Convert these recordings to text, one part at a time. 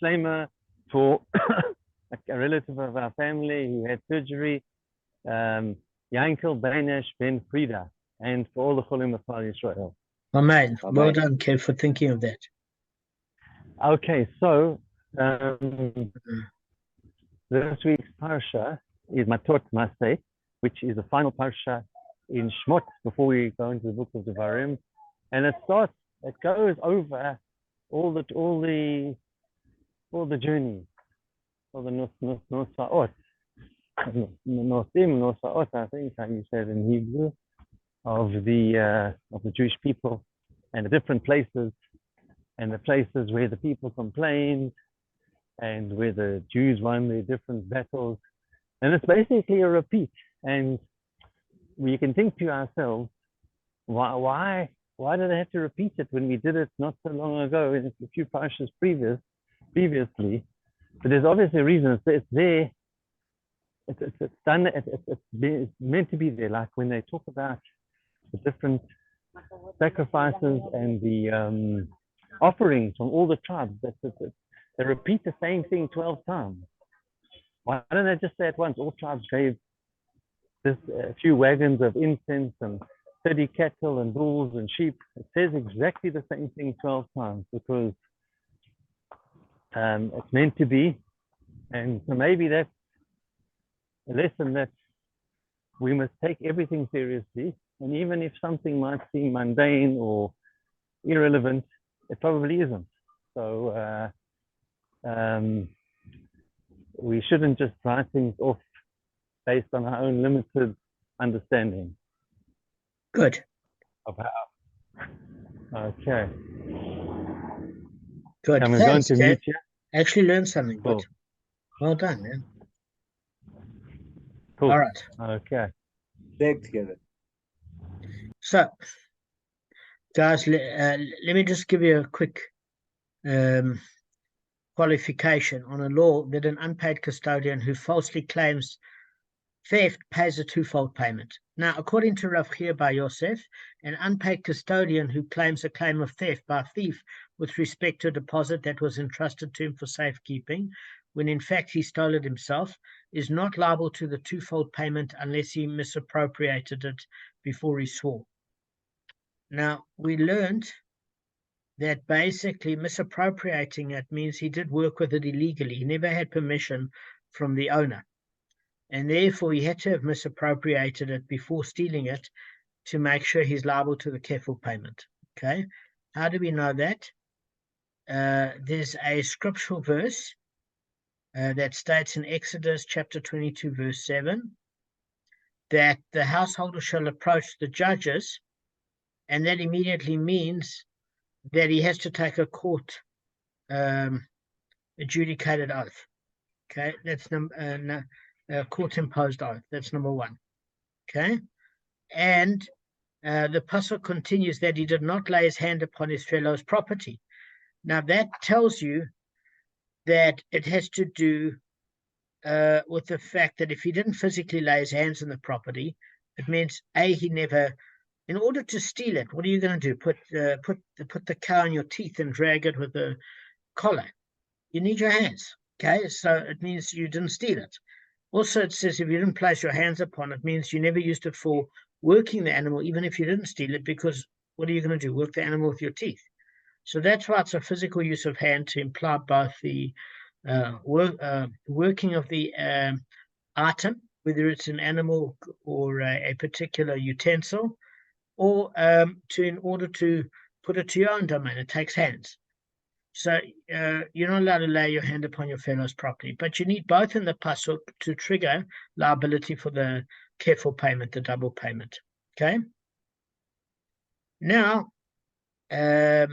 Shlema for a relative of our family who had surgery, Yankel Banish Ben Frida, and for all the Cholim of Israel. Amen. Well done, Kev, for thinking of that. Okay, so this week's parsha is Matot Maseh, which is the final parsha in Shmot before we go into the book of Devarim, and it goes over all the journeys, all the Nosaot, Nosaot, I think how you said in Hebrew, of the Jewish people, and the different places, and the places where the people complained, and where the Jews won their different battles. And it's basically a repeat. And we can think to ourselves, why do they have to repeat it when we did it not so long ago in a few parshas previously? But there's obviously a reason. It's there. It's done. It's meant to be there. Like when they talk about the different sacrifices and the offerings from all the tribes, they repeat the same thing 12 times. Why don't they just say it once? All tribes gave a few wagons of incense and 30 cattle and bulls and sheep. It says exactly the same thing 12 times because it's meant to be. And so maybe that's a lesson that we must take everything seriously. And even if something might seem mundane or irrelevant, it probably isn't. So we shouldn't just write things off based on our own limited understanding. Good. Of how. Okay. Good. I'm going to mute you. Actually learned something. Cool. Good. Well done, man. Cool. All right. Okay. Back together. So, guys, let me just give you a quick qualification on a law that an unpaid custodian who falsely claims theft pays a twofold payment. Now, according to Rav Chia Bar Yosef, an unpaid custodian who claims a claim of theft by a thief with respect to a deposit that was entrusted to him for safekeeping, when in fact he stole it himself, is not liable to the twofold payment unless he misappropriated it before he swore. Now, we learned that basically misappropriating it means he did work with it illegally. He never had permission from the owner. And therefore, he had to have misappropriated it before stealing it to make sure he's liable to the kefil payment. Okay? How do we know that? There's a scriptural verse that states in Exodus chapter 22, verse 7, that the householder shall approach the judges, and that immediately means that he has to take a court adjudicated oath. Okay, that's court imposed oath. That's number one. Okay, and the pasuk continues that he did not lay his hand upon his fellow's property. Now that tells you that it has to do with the fact that if he didn't physically lay his hands on the property, it means he never. In order to steal it, what are you going to do? Put the cow in your teeth and drag it with a collar? You need your hands. Okay, so it means you didn't steal it. Also, it says if you didn't place your hands upon it, means you never used it for working the animal, even if you didn't steal it, because what are you going to do? Work the animal with your teeth. So that's why it's a physical use of hand to imply both the working of the item, whether it's an animal or a particular utensil, or in order to put it to your own domain. It takes hands. So you're not allowed to lay your hand upon your fellow's property, but you need both in the pasuk to trigger liability for the careful payment, the double payment. Okay. Now, it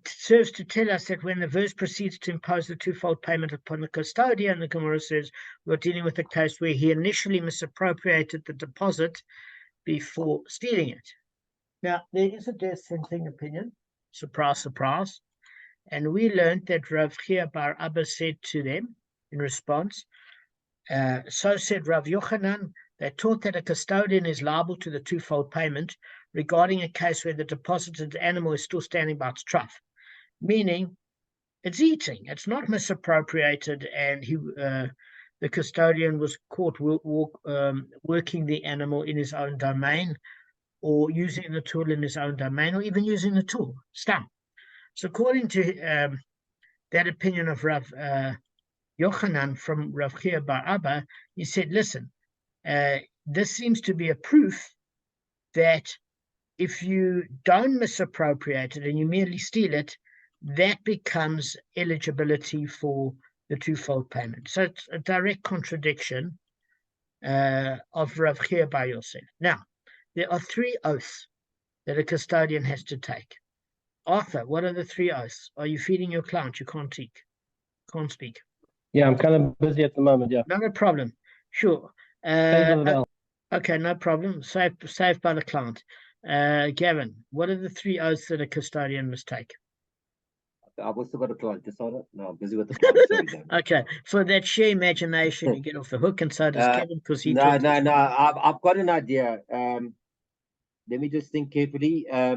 serves to tell us that when the verse proceeds to impose the twofold payment upon the custodian, the Gemara says we're dealing with a case where he initially misappropriated the deposit before stealing it. Now, there is a dissenting opinion. Surprise, surprise. And we learned that Rav Chia Bar Abba said to them in response, so said Rav Yochanan, they taught that a custodian is liable to the twofold payment regarding a case where the deposited animal is still standing by its trough, meaning It's eating. It's not misappropriated, and the custodian was caught working the animal in his own domain, or using the tool in his own domain, or even using the tool, stump. So according to that opinion of Rav Yochanan from Rav Chia bar Abba, he said, listen, this seems to be a proof that if you don't misappropriate it and you merely steal it, that becomes eligibility for the twofold payment. So it's a direct contradiction of Rav Chia bar Yosef. Now, there are 3 oaths that a custodian has to take. Arthur, what are the 3 oaths? Are you feeding your client? You can't speak. Yeah, I'm kind of busy at the moment. Yeah. Not a problem. Sure. Okay, no problem. Saved by the client. Gavin, what are the 3 oaths that a custodian must take? I've also got a client. No, I'm busy with the client. Sorry, Damon. Okay, for that sheer imagination, you get off the hook, and so does Kevin, because he. No. I've got an idea. Let me just think carefully. I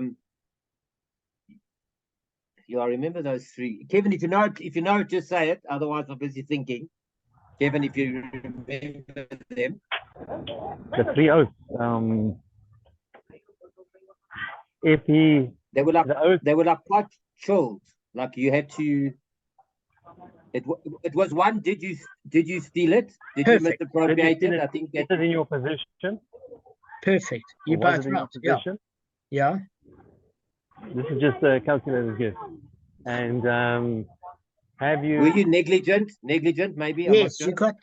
remember those 3. Kevin, if you know, just say it. Otherwise, I'm busy thinking. Kevin, if you remember them. The 3 oaths. If he, they were like quite chilled. Like you had to. It was one. Did you steal it? Did Perfect. you misappropriate it? I think that is in your possession. Perfect. You both right. Yeah. This is just a calculated guess. And have you? Were you negligent? Negligent, maybe. Yes, you got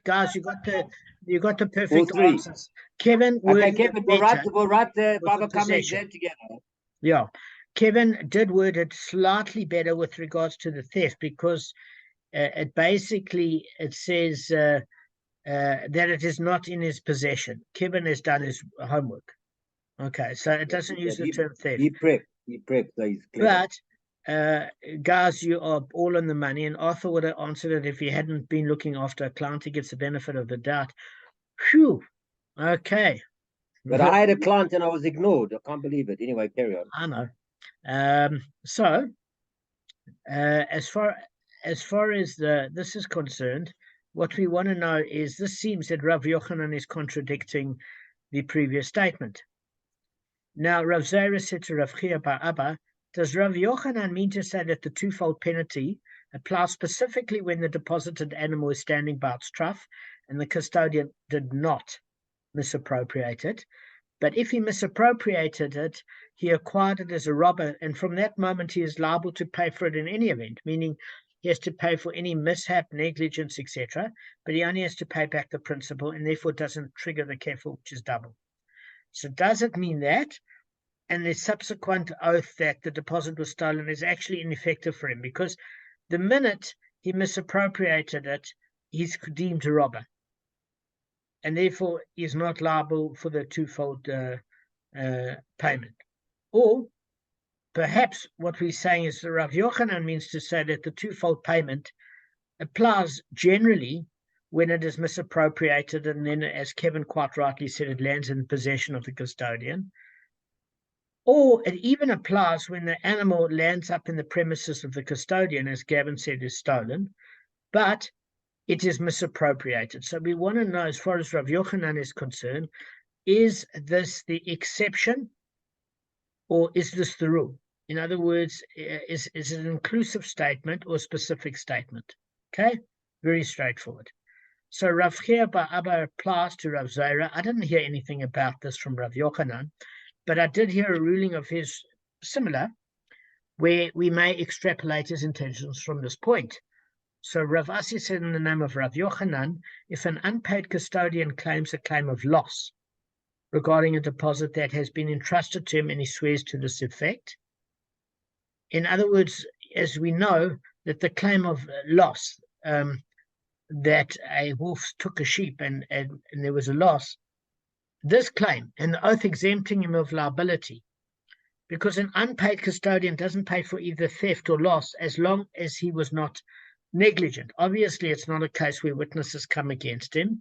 guys. You got the perfect answers. Kevin. Okay, Kevin. We'll write the Bava Kamma exam together. Yeah. Kevin did word it slightly better with regards to the theft, because it says that it is not in his possession. Kevin has done his homework. Okay, so it doesn't use the term theft. He prepped. So he's clear. But guys, you are all in the money, and Arthur would have answered it if he hadn't been looking after a client. He gets the benefit of the doubt. Phew. Okay. But I had a client and I was ignored. I can't believe it. Anyway, carry on. I know. So as far as this is concerned, what we want to know is, this seems that Rav Yochanan is contradicting the previous statement. Now, Rav Zera said to Rav Chia bar Abba, does Rav Yochanan mean to say that the twofold penalty applies specifically when the deposited animal is standing by its trough and the custodian did not misappropriate it? But if he misappropriated it, he acquired it as a robber, and from that moment he is liable to pay for it in any event, meaning he has to pay for any mishap, negligence, etc., but he only has to pay back the principal, and therefore doesn't trigger the kefil, which is double. So does it mean that? And the subsequent oath that the deposit was stolen is actually ineffective for him, because the minute he misappropriated it, he's deemed a robber, and therefore is not liable for the twofold payment. Or perhaps what we're saying is that Rav Yochanan means to say that the twofold payment applies generally when it is misappropriated, and then, as Kevin quite rightly said, it lands in possession of the custodian. Or it even applies when the animal lands up in the premises of the custodian, as Gavin said, is stolen, but it is misappropriated. So we want to know, as far as Rav Yochanan is concerned, is this the exception or is this the rule? In other words, is it an inclusive statement or a specific statement? Okay, very straightforward. So Rav Chia bar Abba applies to Rav Zera. I didn't hear anything about this from Rav Yochanan, but I did hear a ruling of his similar, where we may extrapolate his intentions from this point. So Rav Asi said, in the name of Rav Yochanan, if an unpaid custodian claims a claim of loss regarding a deposit that has been entrusted to him and he swears to this effect, in other words, as we know that the claim of loss, that a wolf took a sheep and there was a loss, this claim and the oath exempting him of liability, because an unpaid custodian doesn't pay for either theft or loss as long as he was not negligent. Obviously, it's not a case where witnesses come against him,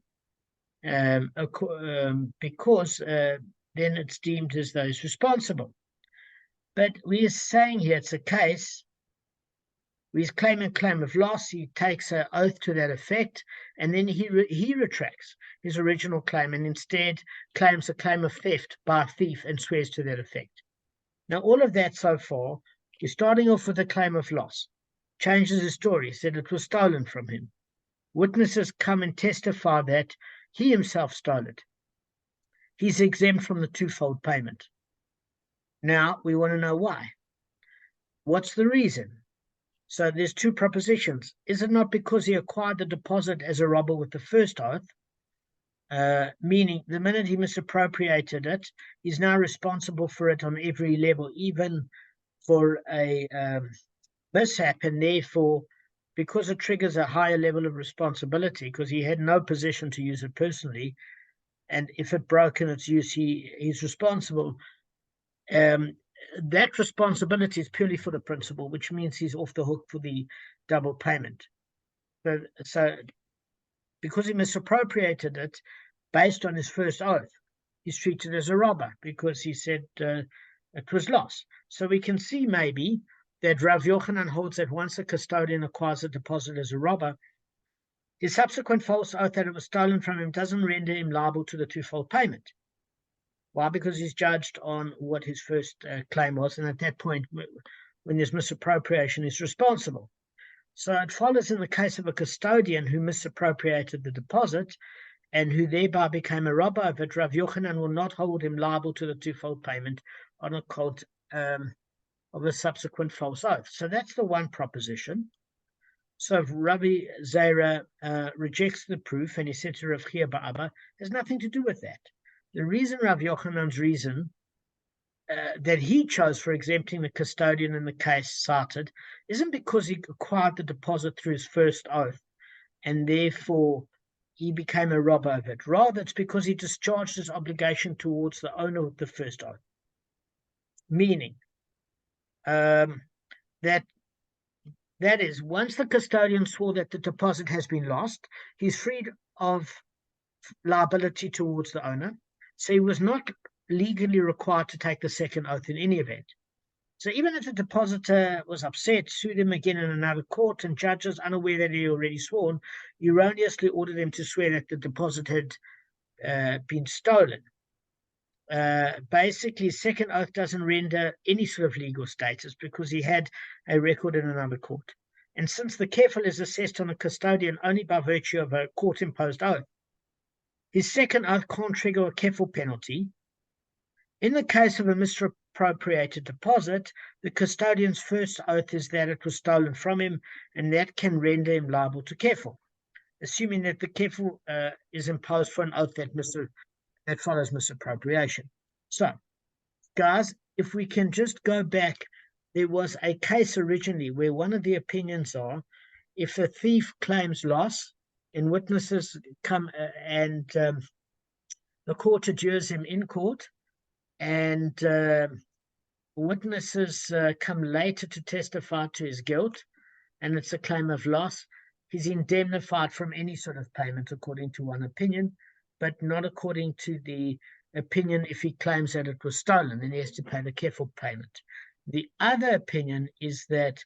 because then it's deemed as those responsible. But we are saying here it's a case He's claiming a claim of loss. He takes an oath to that effect, and then he retracts his original claim and instead claims a claim of theft by a thief and swears to that effect. Now, all of that so far, he's starting off with a claim of loss, changes his story, said it was stolen from him. Witnesses come and testify that he himself stole it. He's exempt from the twofold payment. Now, we want to know why. What's the reason? So there's two propositions. Is it not because he acquired the deposit as a robber with the first oath, meaning the minute he misappropriated it, he's now responsible for it on every level, even for a mishap, and therefore, because it triggers a higher level of responsibility, because he had no position to use it personally, and if it broke in its use, he's responsible. That responsibility is purely for the principal, which means he's off the hook for the double payment. So because he misappropriated it based on his first oath, he's treated as a robber because he said it was lost. So we can see maybe that Rav Yochanan holds that once a custodian acquires a deposit as a robber, his subsequent false oath that it was stolen from him doesn't render him liable to the twofold payment. Why? Because he's judged on what his first claim was, and at that point, when there's misappropriation, he's responsible. So it follows in the case of a custodian who misappropriated the deposit and who thereby became a robber of it, Rav Yochanan will not hold him liable to the twofold payment on account of a subsequent false oath. So that's the one proposition. So if Rabbi Zera rejects the proof and he said to Rav Chia Ba'aba, has nothing to do with that. The reason Rav Yochanan's reason that he chose for exempting the custodian in the case cited isn't because he acquired the deposit through his first oath and therefore he became a robber of it. Rather, it's because he discharged his obligation towards the owner of the first oath. Meaning that is, once the custodian swore that the deposit has been lost, he's freed of liability towards the owner. So he was not legally required to take the second oath in any event. So even if the depositor was upset, sued him again in another court, and judges, unaware that he already sworn, erroneously ordered him to swear that the deposit had been stolen. Basically, second oath doesn't render any sort of legal status because he had a record in another court. And since the kefil is assessed on a custodian only by virtue of a court-imposed oath, his second oath can't trigger a kefil penalty. In the case of a misappropriated deposit, the custodian's first oath is that it was stolen from him, and that can render him liable to kefil, assuming that the kefil is imposed for an oath that follows misappropriation. So, guys, if we can just go back, there was a case originally where one of the opinions are, if a thief claims loss and witnesses come and the court adjures him in court, and witnesses come later to testify to his guilt, and it's a claim of loss, he's indemnified from any sort of payment according to one opinion, but not according to the opinion if he claims that it was stolen, then he has to pay the kefil payment. The other opinion is that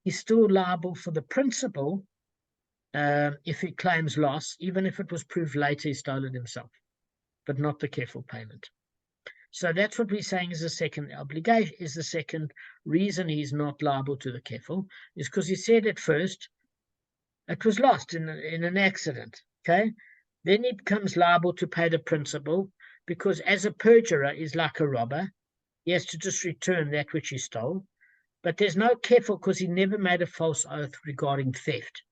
he's still liable for the principal if he claims loss, even if it was proved later he stole it himself, but not the kefil payment. So that's what we're saying is the second obligation, is the second reason he's not liable to the kefil, is because he said at first it was lost in an accident, okay? Then he becomes liable to pay the principal because as a perjurer is like a robber, he has to just return that which he stole, but there's no kefil because he never made a false oath regarding theft.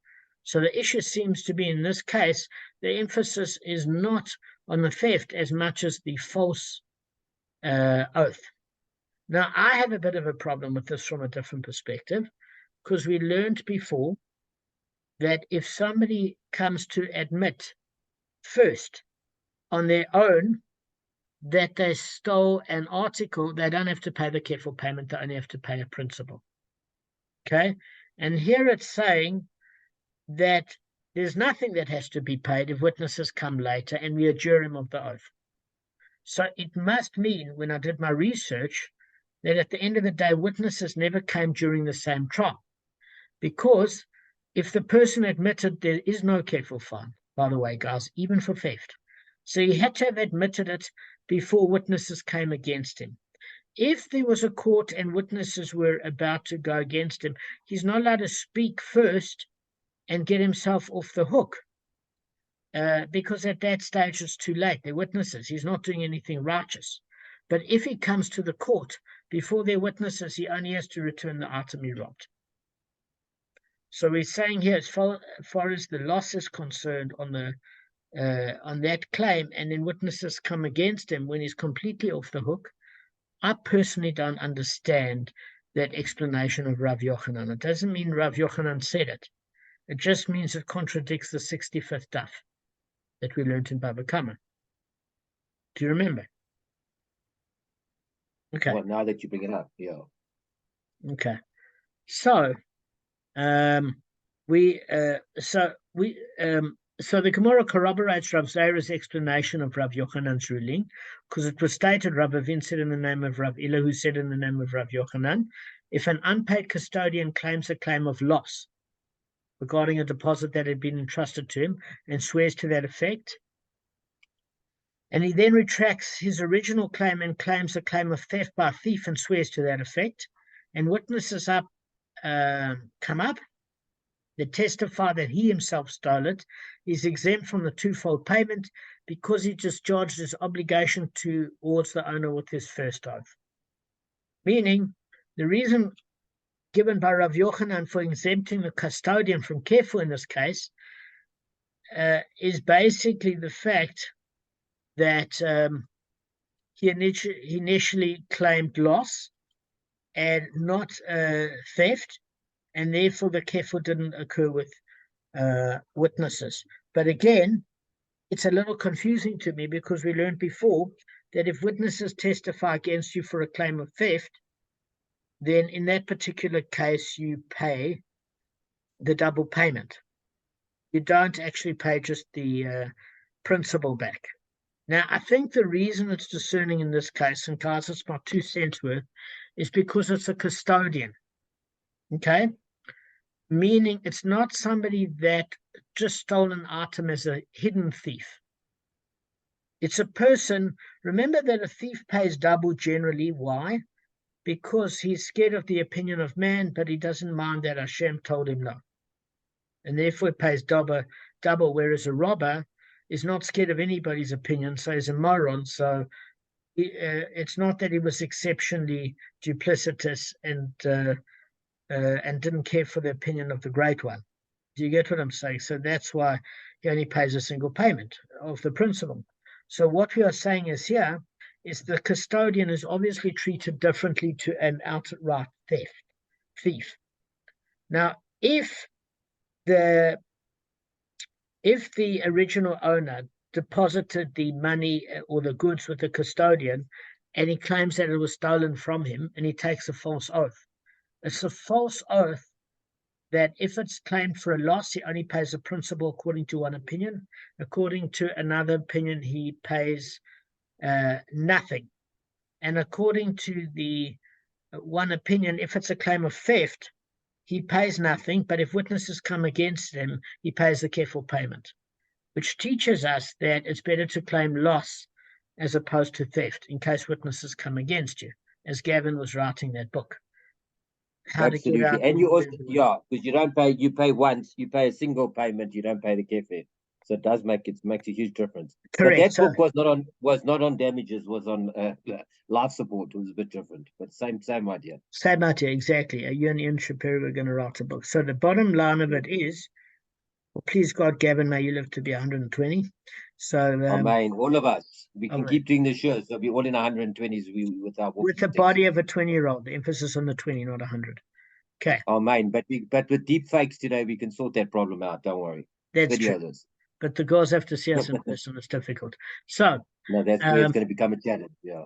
So the issue seems to be in this case, the emphasis is not on the theft as much as the false oath. Now, I have a bit of a problem with this from a different perspective, because we learned before that if somebody comes to admit first on their own that they stole an article, they don't have to pay the kefil payment, they only have to pay a principal. Okay? And here it's saying that there's nothing that has to be paid if witnesses come later and we adjure him of the oath. So it must mean, when I did my research, that at the end of the day, witnesses never came during the same trial. Because if the person admitted, there is no kefil fine, by the way, guys, even for theft. So he had to have admitted it before witnesses came against him. If there was a court and witnesses were about to go against him, he's not allowed to speak first and get himself off the hook. Because at that stage it's too late. They're witnesses. He's not doing anything righteous. But if he comes to the court before they're witnesses, he only has to return the item he robbed. So we're saying here, as far as the loss is concerned on that claim, and then witnesses come against him when he's completely off the hook, I personally don't understand that explanation of Rav Yochanan. It doesn't mean Rav Yochanan said it. It just means it contradicts the 65th daf that we learned in Bava Kamma. Do you remember? Okay. Well, now that you bring it up, yeah. Okay. So, so the Gemara corroborates Rav Zera's explanation of Rav Yochanan's ruling, because it was stated Rav Avin said in the name of Rav Ila, who said in the name of Rav Yochanan, if an unpaid custodian claims a claim of loss regarding a deposit that had been entrusted to him and swears to that effect, and he then retracts his original claim and claims a claim of theft by a thief and swears to that effect, and witnesses come up that testify that he himself stole it, is exempt from the twofold payment because he discharged his obligation towards the owner with his first oath. Meaning, the reason given by Rav Yochanan for exempting the custodian from kefil in this case is basically the fact that he initially claimed loss and not theft, and therefore the kefil didn't occur with witnesses. But again, it's a little confusing to me because we learned before that if witnesses testify against you for a claim of theft, then in that particular case you pay the double payment. You don't actually pay just the principal back. Now, I think the reason it's discerning in this case, and guys, it's not 2 cents worth, is because it's a custodian. Okay? Meaning it's not somebody that just stole an item as a hidden thief. It's a person. Remember that a thief pays double generally. Why? Because he's scared of the opinion of man, but he doesn't mind that Hashem told him no. And therefore he pays double, whereas a robber is not scared of anybody's opinion, so he's a moron. So it's not that he was exceptionally duplicitous and didn't care for the opinion of the great one. Do you get what I'm saying? So that's why he only pays a single payment of the principal. So what we are saying is here is the custodian is obviously treated differently to an outright thief. Now, if the original owner deposited the money or the goods with the custodian and he claims that it was stolen from him and he takes a false oath, it's a false oath that if it's claimed for a loss, he only pays the principal according to one opinion. According to another opinion, he pays nothing. And according to the one opinion, if it's a claim of theft, he pays nothing, but if witnesses come against him, he pays the kefil payment, which teaches us that it's better to claim loss as opposed to theft in case witnesses come against you, as Gavin was writing that book. Absolutely. And you also, because you don't pay, you pay once, you pay a single payment, you don't pay the kefir. So it does makes a huge difference. Correct. But that book was not on damages, was on life support. It was a bit different, but same idea. Same idea, exactly. You and Ian Shapiro are going to write a book. So the bottom line of it is, well, please God, Gavin, may you live to be 120. So Amen. All of us, we can keep doing the show. So we're all in 120s with the body of a 20-year-old. The emphasis on the 20, not 100. Okay. Amen. But with deep fakes today, we can sort that problem out. Don't worry. That's true. But the girls have to see us in person. It's difficult. So no, that's where it's going to become a challenge. Yeah.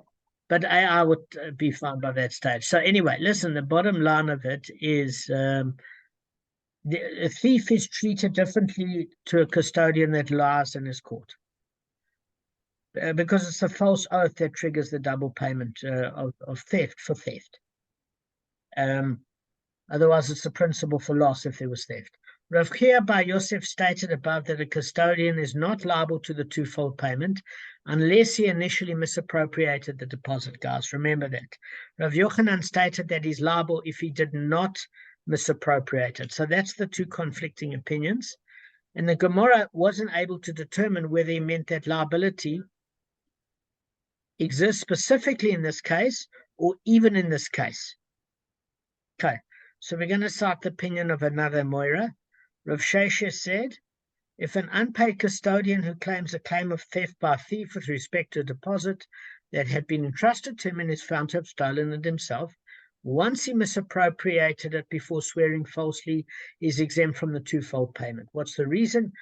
But I would be fine by that stage. So anyway, listen. The bottom line of it is a thief is treated differently to a custodian that lies and is caught. Because it's a false oath that triggers the double payment of theft for theft. Otherwise, it's the principle for loss if there was theft. Rav Chia Bar Yosef stated above that a custodian is not liable to the twofold payment unless he initially misappropriated the deposit, guys. Remember that. Rav Yochanan stated that he's liable if he did not misappropriate it. So that's the two conflicting opinions. And the Gemara wasn't able to determine whether he meant that liability exists specifically in this case or even in this case. Okay, so we're going to cite the opinion of another Moira. Rav Sheshes said, if an unpaid custodian who claims a claim of theft by a thief with respect to a deposit that had been entrusted to him and is found to have stolen it himself, once he misappropriated it before swearing falsely, is exempt from the twofold payment. What's the reason?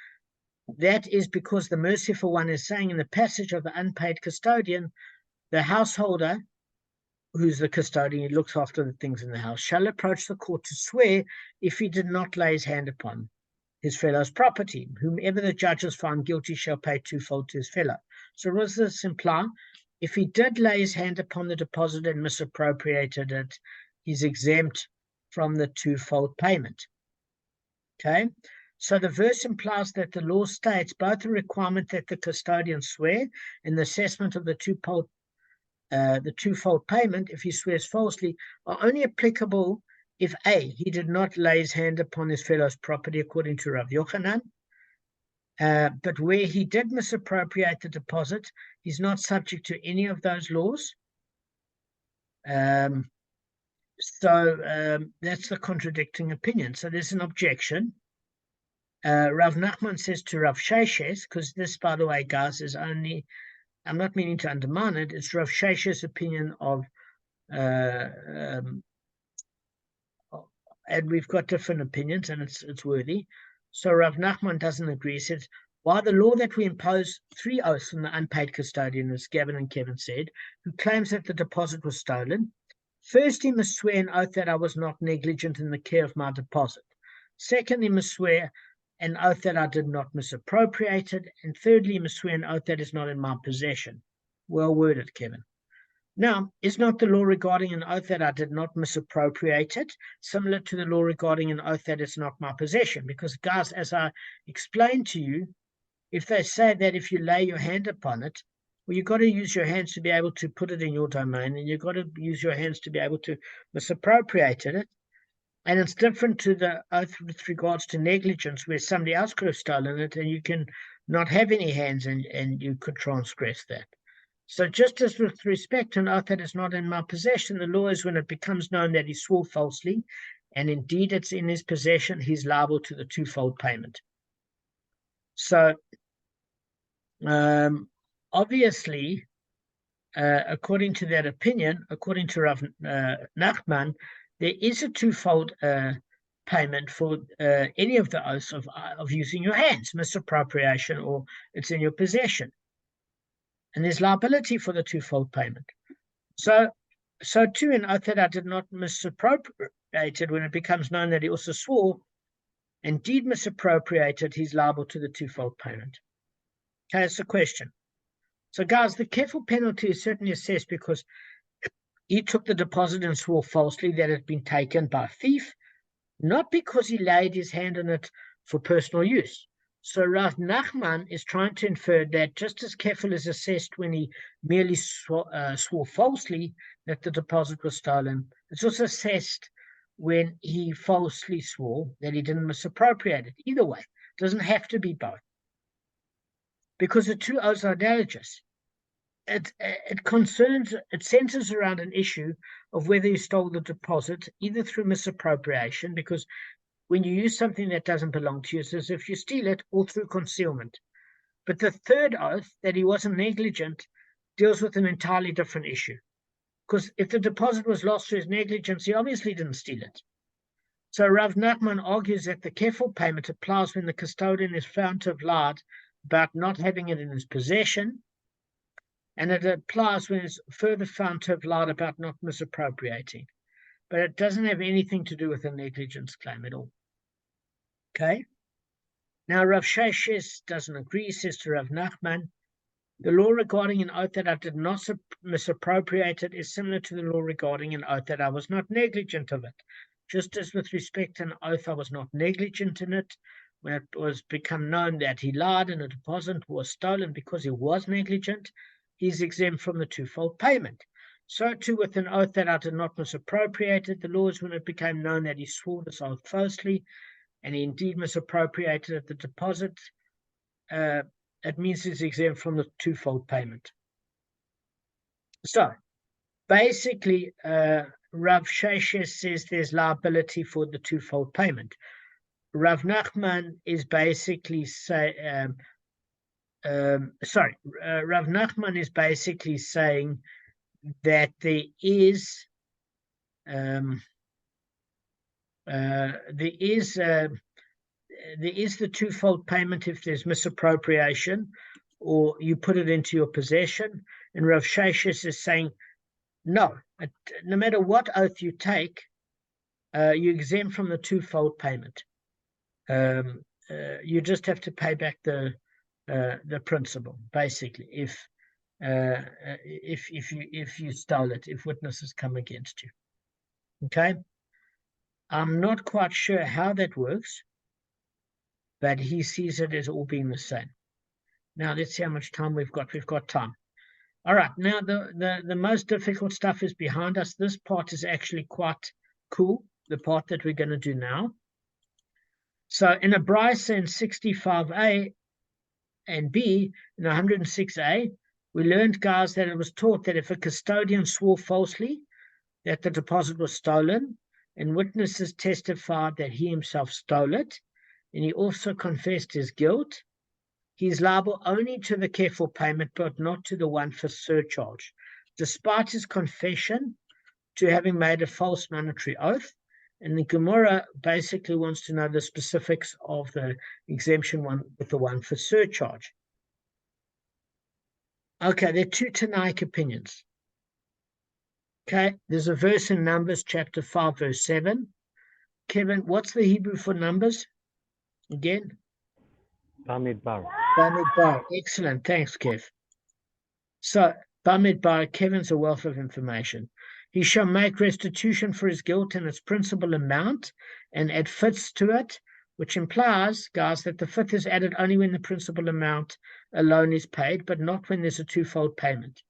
That is because the merciful one is saying in the passage of the unpaid custodian, the householder, who's the custodian, he looks after the things in the house, shall approach the court to swear if he did not lay his hand upon his fellow's property. Whomever the judge has found guilty shall pay twofold to his fellow. So what does this imply? If he did lay his hand upon the deposit and misappropriated it, he's exempt from the twofold payment. Okay? So the verse implies that the law states both the requirement that the custodian swear and the assessment of the twofold payment, if he swears falsely, are only applicable if A, he did not lay his hand upon his fellow's property according to Rav Yochanan, but where he did misappropriate the deposit, he's not subject to any of those laws. So that's the contradicting opinion. So there's an objection. Rav Nachman says to Rav Sheshes, because this, by the way, guys, is only, I'm not meaning to undermine it, it's Rav Sheshes' opinion of, and we've got different opinions, and it's worthy. So Rav Nachman doesn't agree. He says, by the law that we impose 3 oaths on the unpaid custodian, as Gavin and Kevin said, who claims that the deposit was stolen, first he must swear an oath that I was not negligent in the care of my deposit. Second, he must swear an oath that I did not misappropriate it. And thirdly, he must swear an oath that is not in my possession. Well worded, Kevin. Now, is not the law regarding an oath that I did not misappropriate it similar to the law regarding an oath that is not my possession? Because, guys, as I explained to you, if they say that if you lay your hand upon it, well, you've got to use your hands to be able to put it in your domain, and you've got to use your hands to be able to misappropriate it. And it's different to the oath with regards to negligence, where somebody else could have stolen it and you can not have any hands and you could transgress that. So just as with respect to an oath that is not in my possession, the law is when it becomes known that he swore falsely, and indeed it's in his possession, he's liable to the twofold payment. So obviously, according to that opinion, according to Rav Nachman, there is a twofold payment for any of the oaths of using your hands, misappropriation, or it's in your possession. And there's liability for the twofold payment. So too, an oath that I did not misappropriate it, when it becomes known that he also swore, indeed misappropriated, he's liable to the twofold payment. Okay, that's the question. So guys, the careful penalty is certainly assessed because he took the deposit and swore falsely that it had been taken by a thief, not because he laid his hand on it for personal use. So Rav Nachman is trying to infer that just as careful is assessed when he merely swore falsely that the deposit was stolen, it's also assessed when he falsely swore that he didn't misappropriate it. Either way, it doesn't have to be both, because the two oaths are analogous. It centers around an issue of whether you stole the deposit either through misappropriation, because when you use something that doesn't belong to you, it's as if you steal it, or through concealment. But the third oath, that he wasn't negligent, deals with an entirely different issue. Because if the deposit was lost through his negligence, he obviously didn't steal it. So Rav Nachman argues that the careful payment applies when the custodian is found to have lied about not having it in his possession, and it applies when it's further found to have lied about not misappropriating. But it doesn't have anything to do with a negligence claim at all. Okay? Now, Rav Sheshes doesn't agree. He says to Rav Nachman, the law regarding an oath that I did not misappropriate it is similar to the law regarding an oath that I was not negligent of it. Just as with respect to an oath, I was not negligent in it. When it was become known that he lied and a deposit was stolen because he was negligent, he's exempt from the twofold payment. So too with an oath that I did not misappropriate it. The law is when it became known that he swore this oath falsely, and he indeed misappropriated it, the deposit. It means he's exempt from the twofold payment. So basically, Rav Sheshes says there's liability for the twofold payment. Rav Nachman is basically Rav Nachman is basically saying that there is the twofold payment if there's misappropriation or you put it into your possession. And Rav Sheshes is saying, no, no matter what oath you take, you're exempt from the twofold payment. You just have to pay back the principal, basically, if you stole it, if witnesses come against you. Okay, I'm not quite sure how that works, but he sees it as all being the same. Now let's see how much time we've got. We've got time. All right, now the most difficult stuff is behind us. This part is actually quite cool, the part that we're going to do now. So in a Brisa in 65a and b, in 106a, we learned, guys, that it was taught that if a custodian swore falsely that the deposit was stolen, and witnesses testified that he himself stole it, and he also confessed his guilt, he is liable only to the careful payment, but not to the one for surcharge, despite his confession to having made a false mandatory oath. And the Gemara basically wants to know the specifics of the exemption one with the one for surcharge. Okay, there are two Tanaic opinions. Okay, there's a verse in Numbers chapter 5, verse 7. Kevin, what's the Hebrew for numbers? Again? Bamidbar. Bamidbar. Excellent. Thanks, Kev. So, Bamidbar, Kevin's a wealth of information. He shall make restitution for his guilt in its principal amount and add fifths to it, which implies, guys, that the fifth is added only when the principal amount alone is paid, but not when there's a twofold payment.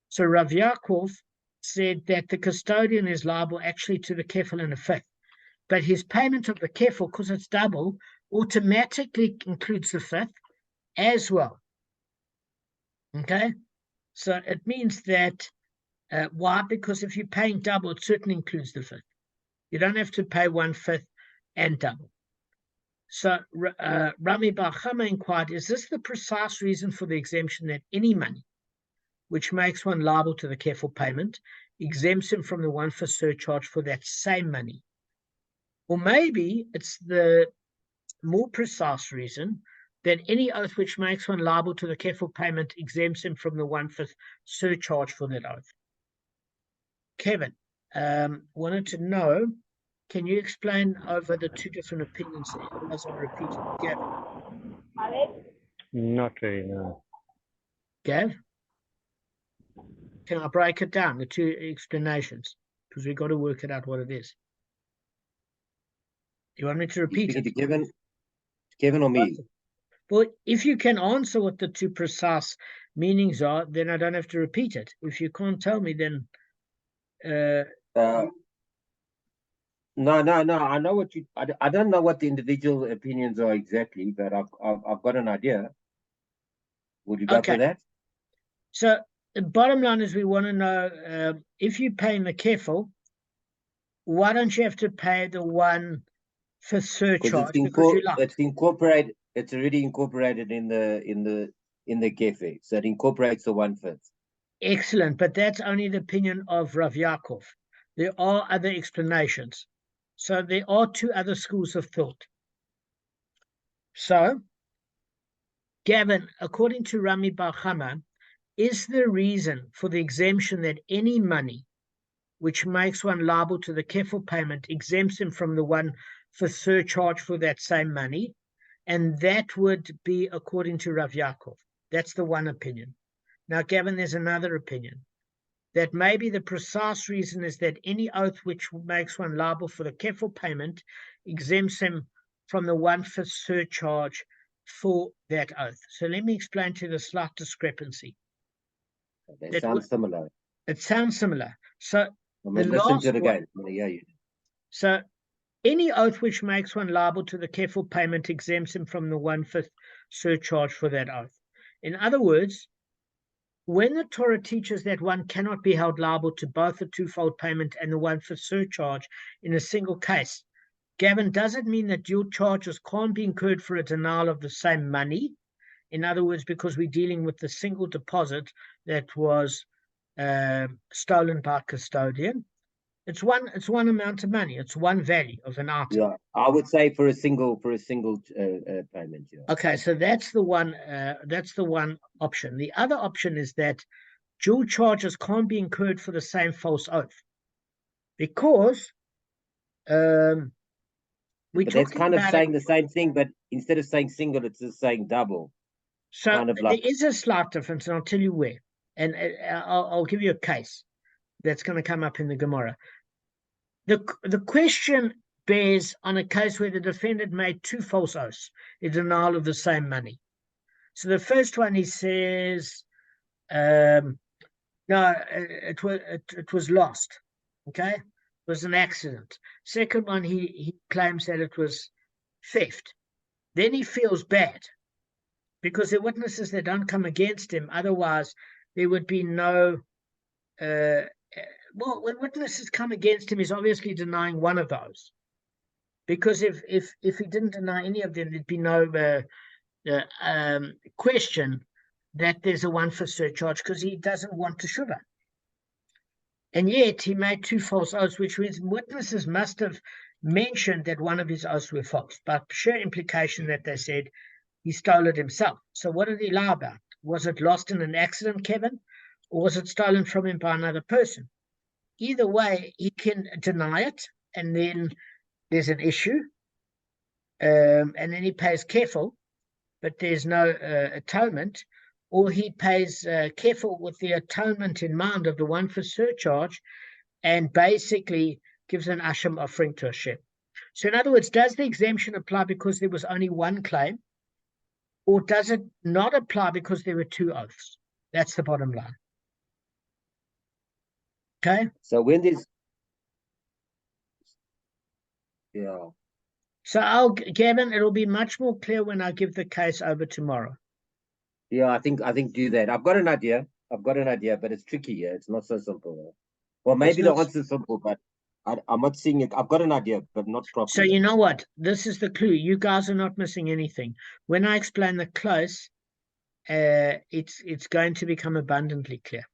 So Rav Yaakov said that the custodian is liable actually to the kefil and a fifth, but his payment of the kefil, because it's double, automatically includes the fifth as well. Okay, so it means that why? Because if you're paying double, it certainly includes the fifth. You don't have to pay 1/5 and double. So Rami Bava Kamma inquired, is this the precise reason for the exemption, that any money which makes one liable to the careful payment exempts him from the one for surcharge for that same money? Or maybe it's the more precise reason that any oath which makes one liable to the careful payment exempts him from the 1/5 surcharge for that oath. Kevin wanted to know, can you explain over the two different opinions there? Otherwise I'll repeat it. Gav? Not really, no. Gav? Can I break it down, the two explanations? Because we've got to work it out what it is. You want me to repeat it? Kevin or me? Well, if you can answer what the two precise meanings are, then I don't have to repeat it. If you can't tell me, then No. I know what you. I don't know what the individual opinions are exactly, but I've got an idea. Would you go for that? So the bottom line is we want to know if you're paying the kefil, why don't you have to pay the one for surcharge? It's incorporated. It's already incorporated in the kefe, so it incorporates the 1/5. Excellent, but that's only the opinion of Rav Yaakov. There are other explanations. So there are two other schools of thought. So, Gavin, according to Rami Bava Kamma, is the reason for the exemption that any money which makes one liable to the kefil payment exempts him from the one for surcharge for that same money, and that would be according to Rav Yaakov. That's the one opinion. Now, Gavin, there's another opinion. that maybe the precise reason is that any oath which makes one liable for the kefil payment exempts him from the 1/5 surcharge for that oath. So let me explain to you the slight discrepancy. They sound similar. It sounds similar. So Listen to it again. Yeah, you. So any oath which makes one liable to the kefil payment exempts him from the 1/5 surcharge for that oath. In other words, when the Torah teaches that one cannot be held liable to both the twofold payment and the 1/5 surcharge in a single case, Gavin, does it mean that dual charges can't be incurred for a denial of the same money? In other words, because we're dealing with the single deposit that was stolen by custodian. It's one amount of money. It's one value of an item. Yeah, I would say for a single payment. Yeah. Okay, so that's the one. That's the one option. The other option is that dual charges can't be incurred for the same false oath, because but that's kind of saying the same thing, but instead of saying single, it's just saying double. So kind of like... there is a slight difference, and I'll tell you where. And I'll give you a case that's going to come up in the Gemara. The question bears on a case where the defendant made two false oaths in denial of the same money. So the first one, he says, no, it was lost. Okay, it was an accident. Second one, he claims that it was theft. Then he feels bad because the witnesses that don't come against him, otherwise there would be no. Well, when witnesses come against him, he's obviously denying one of those. Because if he didn't deny any of them, there'd be no question that there's a 1/5 surcharge, because he doesn't want to shuva. And yet he made two false oaths, which means witnesses must have mentioned that one of his oaths were false, but sheer implication that they said he stole it himself. So what did he lie about? Was it lost in an accident, Kevin? Or was it stolen from him by another person? Either way, he can deny it, and then there's an issue, and then he pays kefil, but there's no atonement, or he pays kefil with the atonement in mind of the 1/5 surcharge, and basically gives an asham offering to Hashem. So in other words, does the exemption apply because there was only one claim, or does it not apply because there were two oaths? That's the bottom line. Okay. So when there's, yeah. So Gavin, it'll be much more clear when I give the case over tomorrow. Yeah, I think do that. I've got an idea, but it's tricky. Yeah, it's not so simple. Well, maybe the answer's simple, but I'm not seeing it. I've got an idea, but not properly. So you know what? This is the clue. You guys are not missing anything. When I explain the close, it's going to become abundantly clear.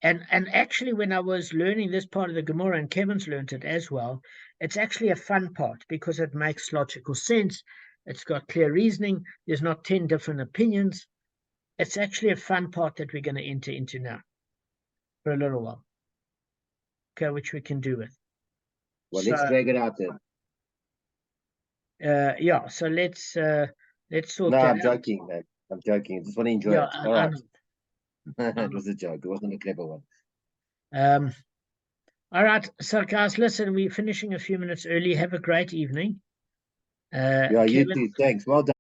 And actually, when I was learning this part of the Gemara, and Kevin's learned it as well, it's actually a fun part because it makes logical sense. It's got clear reasoning. There's not 10 different opinions. It's actually a fun part that we're going to enter into now for a little while. Okay, which we can do with. Well, let's drag it out then. Yeah, so let's sort No, that I'm out. joking, man. I'm joking. I just want to enjoy it. All right. It was a joke. It wasn't a clever one. All right. So, guys, listen, we're finishing a few minutes early. Have a great evening. Yeah, you too. Thanks. Well done.